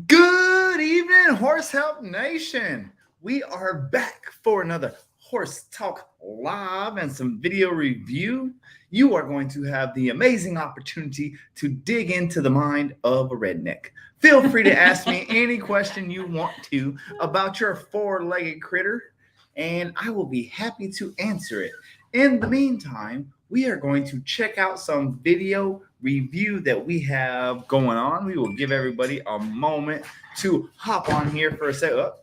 Good evening, Horse Help Nation. We are back for another Horse Talk Live and some video review. You are going to have the amazing opportunity to dig into the mind of a redneck. Feel free to ask me any question you want to about your four-legged critter, and I will be happy to answer it. In the meantime, we are going to check out some video review that we have going on. We will give everybody a moment to hop on here for a second. Oh,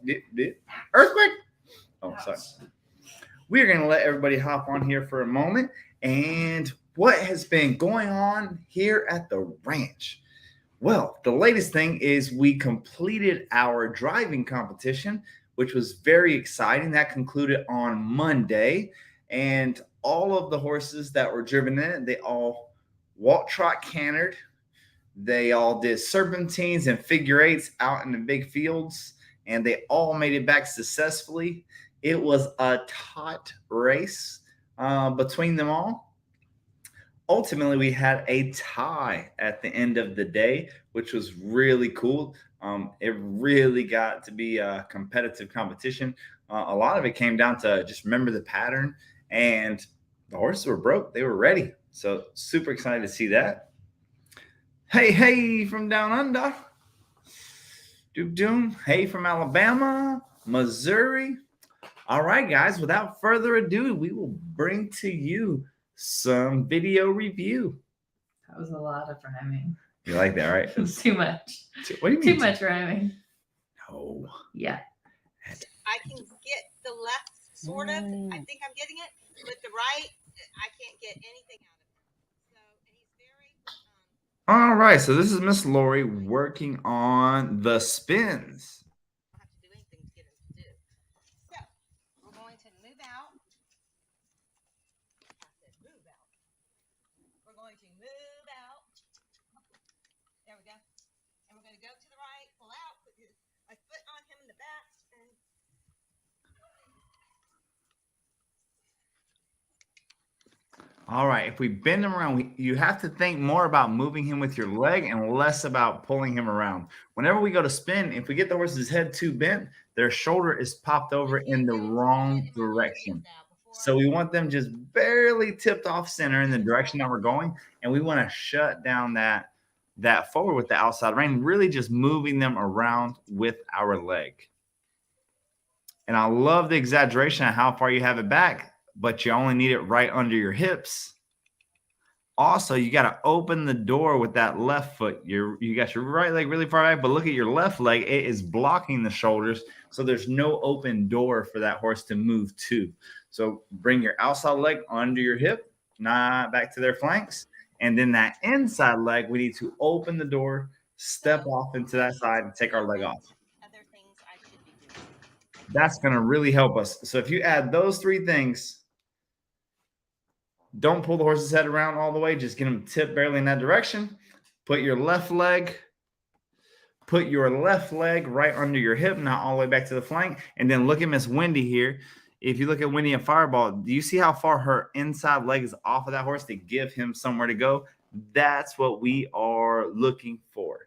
earthquake! Oh, sorry. We're going to let everybody hop on here for a moment. And what has been going on here at the ranch? Well, the latest thing is we completed our driving competition, which was very exciting. That concluded on Monday. And all of the horses that were driven in it, they all walk, trot, cantered. They all did serpentines and figure eights out in the big fields, and they all made it back successfully. It was a taut race between them all. Ultimately, we had a tie at the end of the day, which was really cool. It really got to be a competitive competition. A lot of it came down to just remember the pattern, and the horses were broke. They were ready. So super excited to see that. Hey from down under. Doop doom. Hey from Alabama, Missouri. All right, guys, without further ado, we will bring to you some video review. That was a lot of rhyming. You like that, right? It was too much. What do you mean? Too much rhyming. No. Yeah. I can get the left, sort of. I think I'm getting it. With the right, I can't get anything out of it. So, and he's very. All right, so this is Miss Lori working on the spins. I don't have to do anything to get him to do. So, we're going to move out. I said move out. We're going to move out. There we go. And we're going to go to the right, pull out, put my foot on him in the back, and All right, if we bend him around, you have to think more about moving him with your leg and less about pulling him around. Whenever we go to spin, if we get the horse's head too bent, their shoulder is popped over in the wrong direction. So we want them just barely tipped off center in the direction that we're going, and we want to shut down that forward with the outside rein, really just moving them around with our leg. And I love the exaggeration of how far you have it back, but you only need it right under your hips. Also, you got to open the door with that left foot. You got your right leg really far back, but look at your left leg. It is blocking the shoulders, so there's no open door for that horse to move to. So bring your outside leg under your hip, not back to their flanks. And then that inside leg, we need to open the door, step off into that side, and take our leg off. other things I should be doing. That's going to really help us. So if you add those three things, don't pull the horse's head around all the way. Just get him tipped barely in that direction. Put your left leg right under your hip, not all the way back to the flank. And then look at Miss Wendy here. If you look at Wendy and Fireball, do you see how far her inside leg is off of that horse to give him somewhere to go? That's what we are looking for.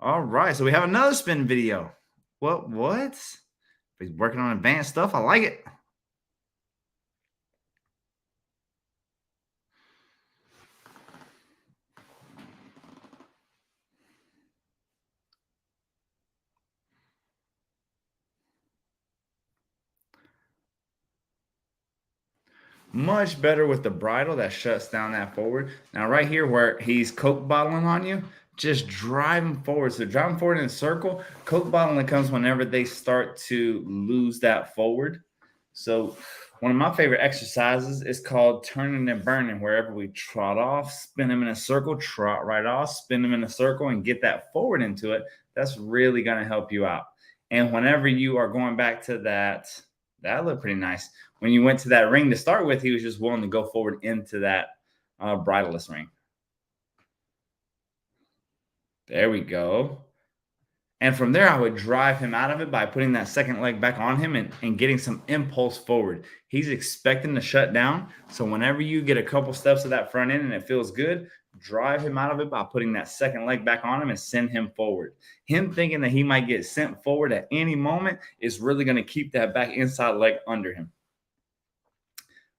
All right, so we have another spin video. What? He's working on advanced stuff. I like it. Much better with the bridle that shuts down that forward. Now, right here where he's Coke bottling on you, just drive him forward. So drive him forward in a circle. Coke bottling comes whenever they start to lose that forward. So one of my favorite exercises is called turning and burning. Wherever we trot off, spin him in a circle, trot right off, spin him in a circle, and get that forward into it. That's really going to help you out. And whenever you are going back to that looked pretty nice. When you went to that ring to start with, he was just willing to go forward into that bridleless ring. There we go. And from there, I would drive him out of it by putting that second leg back on him and getting some impulse forward. He's expecting to shut down. So whenever you get a couple steps of that front end and it feels good, drive him out of it by putting that second leg back on him and send him forward. Him thinking that he might get sent forward at any moment is really going to keep that back inside leg under him.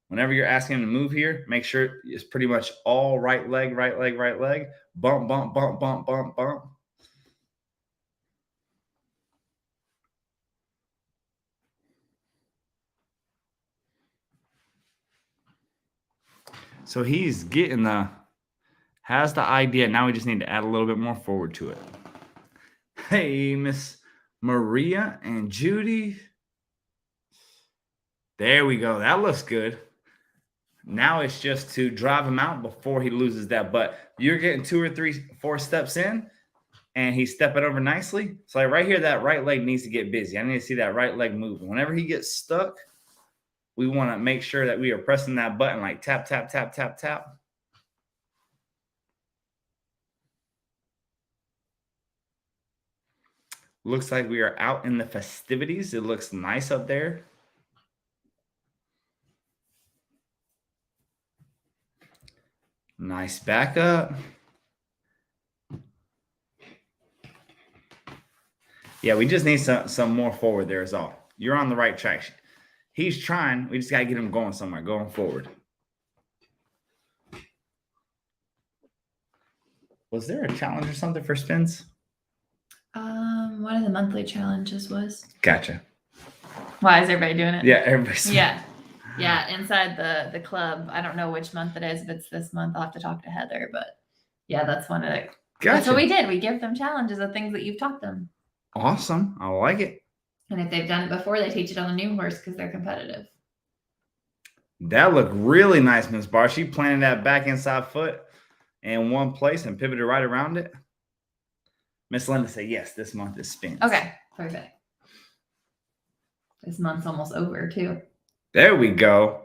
Whenever you're asking him to move here, make sure it's pretty much all right leg, right leg, right leg. Bump, bump, bump, bump, bump, bump. So he's getting has the idea. Now we just need to add a little bit more forward to it. Hey, Miss Maria and Judy. There we go. That looks good. Now it's just to drive him out before he loses that butt. You're getting 2 or 3, 4 steps in, and he's stepping over nicely. So like right here, that right leg needs to get busy. I need to see that right leg moving. Whenever he gets stuck, we want to make sure that we are pressing that button like tap, tap, tap, tap, tap. Looks like we are out in the festivities. It looks nice up there. Nice backup. Yeah, we just need some more forward there is all. You're on the right track. He's trying. We just got to get him going somewhere, going forward. Was there a challenge or something for spins? One of the monthly challenges was. Gotcha. Why is everybody doing it? Yeah, everybody's. Yeah. Yeah, inside the club. I don't know which month it is. If it's this month, I'll have to talk to Heather. But yeah, that's one of the. Gotcha. That's what we did. We give them challenges of things that you've taught them. Awesome. I like it. And if they've done it before, they teach it on the new horse because they're competitive. That looked really nice, Miss Barr. She planted that back inside foot in one place and pivoted right around it. Miss Linda said, yes, this month is spins. Okay, perfect. This month's almost over, too. There we go.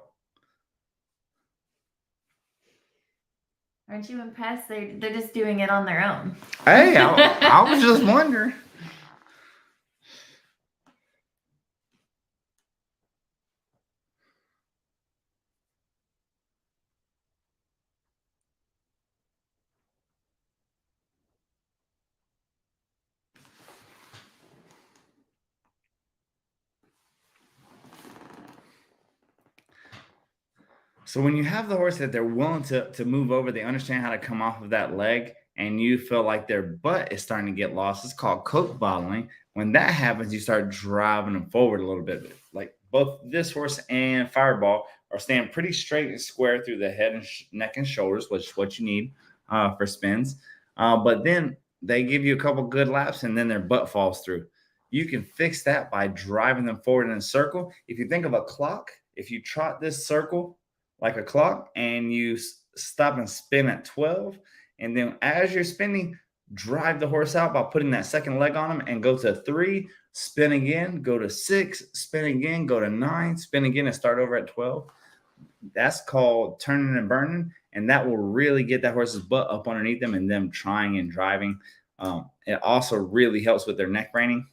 Aren't you impressed? They're just doing it on their own. Hey, I was just wondering. So when you have the horse that they're willing to move over, they understand how to come off of that leg, and you feel like their butt is starting to get lost. It's called Coke bottling. When that happens, you start driving them forward a little bit. Like both this horse and Fireball are staying pretty straight and square through the head and neck and shoulders, which is what you need for spins. But then they give you a couple good laps, and then their butt falls through. You can fix that by driving them forward in a circle. If you think of a clock, if you trot this circle like a clock and you stop and spin at 12, and then as you're spinning, drive the horse out by putting that second leg on him and go to 3, spin again, go to 6, spin again, go to 9, spin again, and start over at 12. That's called turning and burning, and that will really get that horse's butt up underneath them and them trying and driving. It also really helps with their neck reining.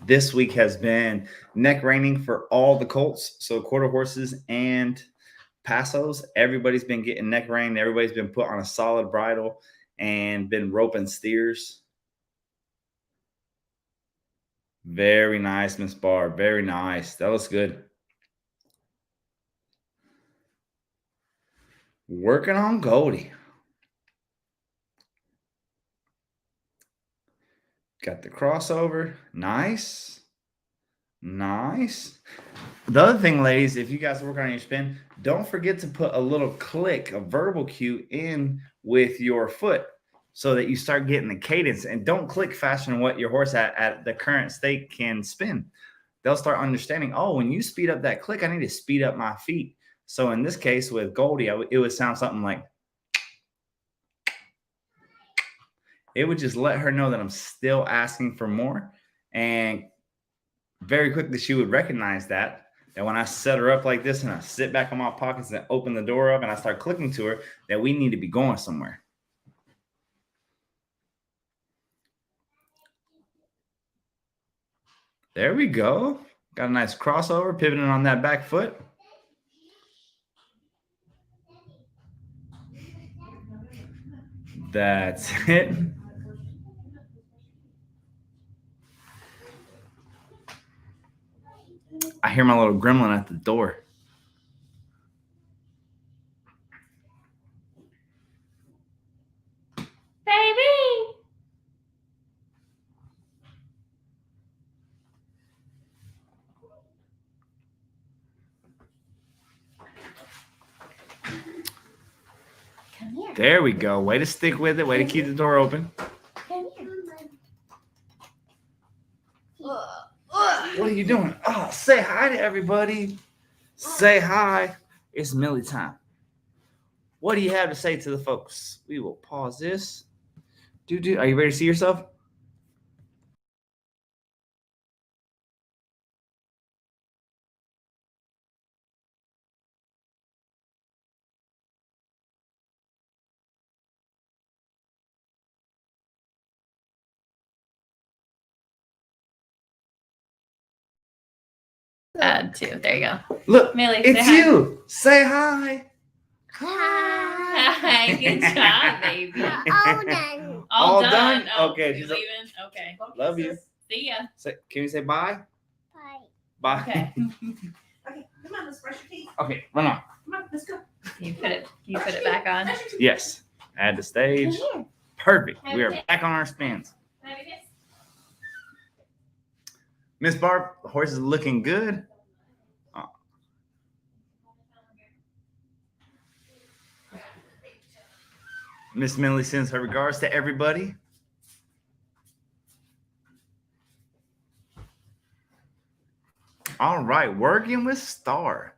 This week has been neck reining for all the colts, so quarter horses and passos. Everybody's been getting neck rein. Everybody's been put on a solid bridle and been roping steers. Very nice, Miss Barr. Very nice. That looks good. Working on Goldie. Got the crossover. Nice. Nice. The other thing, ladies, if you guys are working on your spin, don't forget to put a little click, a verbal cue in with your foot so that you start getting the cadence, and don't click faster than what your horse at the current state can spin. They'll start understanding, oh, when you speed up that click, I need to speed up my feet. So in this case with Goldie, it would sound something like, it would just let her know that I'm still asking for more. And very quickly, she would recognize that when I set her up like this and I sit back in my pockets and open the door up and I start clicking to her, that we need to be going somewhere. There we go. Got a nice crossover, pivoting on that back foot. That's it. I hear my little gremlin at the door. Baby. Come here. There we go. Way to stick with it. Way to keep the door open. Come here. What are you doing? Oh, say hi to everybody. Say hi. It's Millie time. What do you have to say to the folks? We will pause this. Are you ready to see yourself? Add two. There you go. Look, Millie, it's say hi. you. Say hi. Hi. Good job, baby. All done. All done? Oh, Okay, you she's leaving? Okay. Love you. See ya. Can you say bye? Bye. Bye. Okay. Okay, come on, let's brush your teeth. Okay, run on. Come on, let's go. Can you put it back on? Brush your teeth. Yes. Add the stage. Come Perfect. We are back on our spins. here. Miss Barb, the horse is looking good. Miss Millie sends her regards to everybody. All right, working with Star.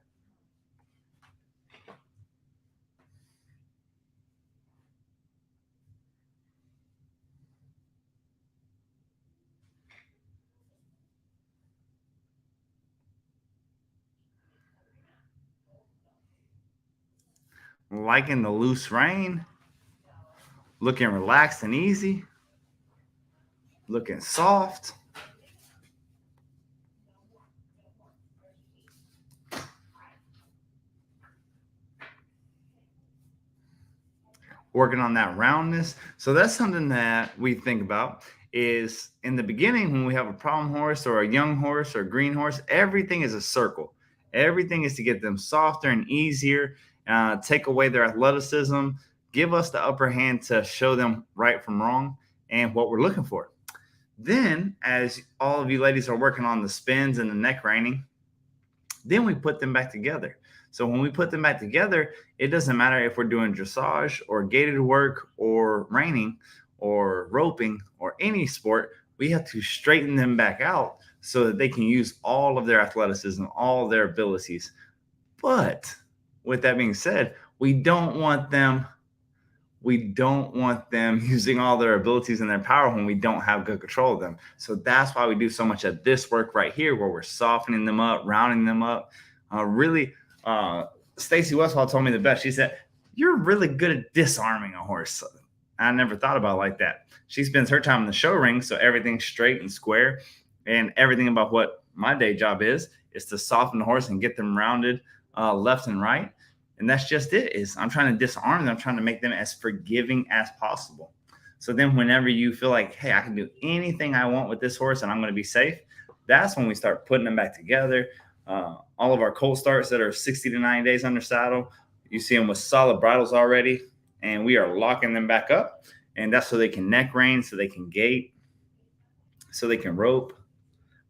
Liking the loose rein. Looking relaxed and easy. Looking soft. Working on that roundness. So that's something that we think about is in the beginning when we have a problem horse or a young horse or a green horse, everything is a circle. Everything is to get them softer and easier, take away their athleticism, give us the upper hand to show them right from wrong and what we're looking for. Then, as all of you ladies are working on the spins and the neck reining, then we put them back together. So when we put them back together, it doesn't matter if we're doing dressage or gated work or reining or roping or any sport, we have to straighten them back out so that they can use all of their athleticism, all their abilities. But with that being said, we don't want them using all their abilities and their power when we don't have good control of them. So that's why we do so much of this work right here, where we're softening them up, rounding them up. Stacy Westphal told me the best. She said, "You're really good at disarming a horse." I never thought about it like that. She spends her time in the show ring, so everything's straight and square. And everything about what my day job is to soften the horse and get them rounded left and right. And that's just it. I'm trying to disarm them. I'm trying to make them as forgiving as possible. So then whenever you feel like, hey, I can do anything I want with this horse and I'm going to be safe, that's when we start putting them back together. All of our colt starts that are 60 to 90 days under saddle, you see them with solid bridles already, and we are locking them back up. And that's so they can neck rein, so they can gait, so they can rope.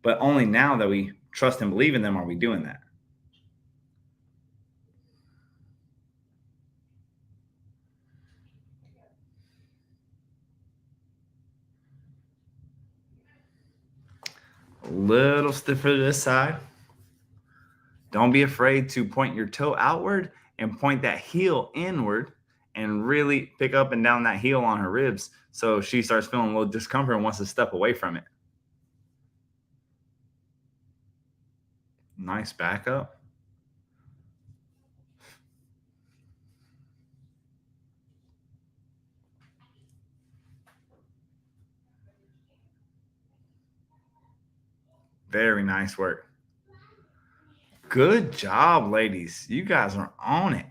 But only now that we trust and believe in them are we doing that. A little stiffer to this side. Don't be afraid to point your toe outward and point that heel inward and really pick up and down that heel on her ribs so she starts feeling a little discomfort and wants to step away from it. Nice back up. Very nice work. Good job, ladies. You guys are on it.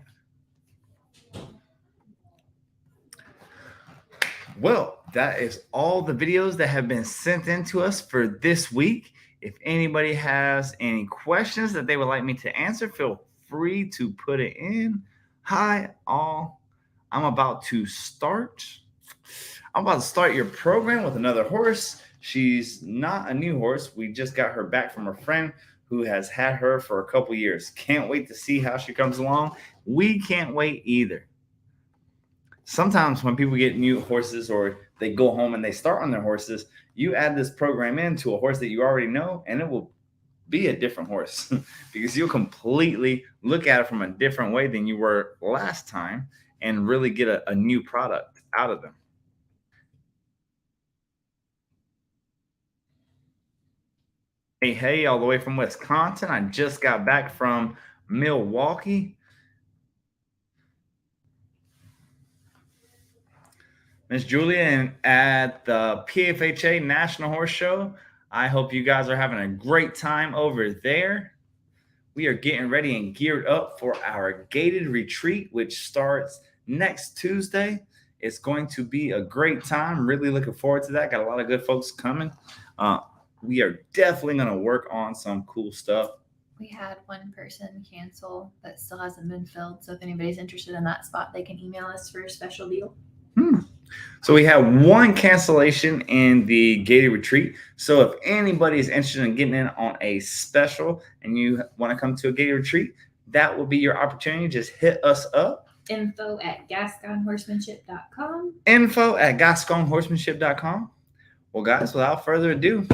Well, that is all the videos that have been sent in to us for this week. If anybody has any questions that they would like me to answer, feel free to put it in. Hi, all. I'm about to start your program with another horse. She's not a new horse. We just got her back from a friend who has had her for a couple years. Can't wait to see how she comes along. We can't wait either. Sometimes when people get new horses or they go home and they start on their horses, you add this program into a horse that you already know, and it will be a different horse because you'll completely look at it from a different way than you were last time and really get a new product out of them. Hey, all the way from Wisconsin. I just got back from Milwaukee. Miss Julia at the PFHA National Horse Show. I hope you guys are having a great time over there. We are getting ready and geared up for our gated retreat, which starts next Tuesday. It's going to be a great time. Really looking forward to that. Got a lot of good folks coming. We are definitely going to work on some cool stuff. We had one person cancel that still hasn't been filled. So if anybody's interested in that spot, they can email us for a special deal. So we have one cancellation in the gated retreat. So if anybody is interested in getting in on a special and you want to come to a gated retreat, that will be your opportunity. Just hit us up. info@gasconhorsemanship.com. info@gasconhorsemanship.com. Well, guys, without further ado,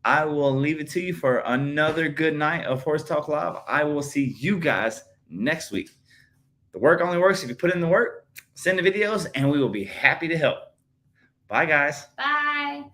I will leave it to you for another good night of Horse Talk Live. I will see you guys next week. The work only works if you put in the work. Send the videos, and we will be happy to help. Bye, guys. Bye.